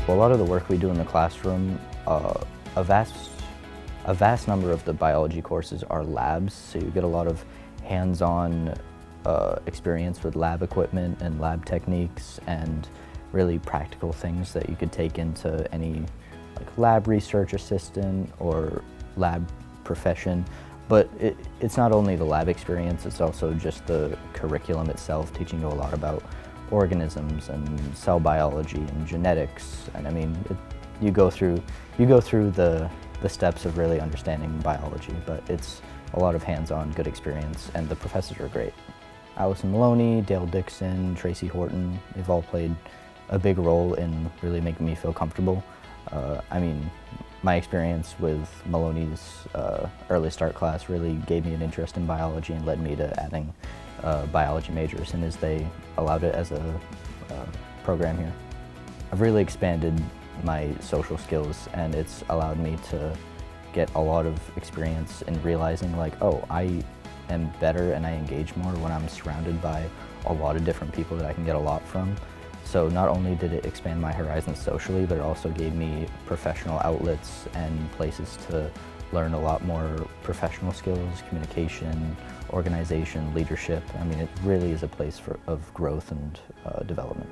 Well, a lot of the work we do in the classroom, a vast number of the biology courses are labs, so you get a lot of hands-on experience with lab equipment and lab techniques and really practical things that you could take into any lab research assistant or lab profession. But it's not only the lab experience, it's also just the curriculum itself, teaching you a lot about organisms and cell biology and genetics. And I mean, you go through the steps of really understanding biology, but it's a lot of hands-on good experience, and the professors are great. Allison Maloney, Dale Dixon, Tracy Horton, they've all played a big role in really making me feel comfortable. I mean, my experience with Maloney's early start class really gave me an interest in biology and led me to adding biology major as soon as they allowed it as a program here. I've really expanded my social skills, and it's allowed me to get a lot of experience in realizing oh, I am better and I engage more when I'm surrounded by a lot of different people that I can get a lot from. So not only did it expand my horizons socially, but it also gave me professional outlets and places to learn a lot more professional skills, communication, organization, leadership. I mean, it really is a place of growth and development.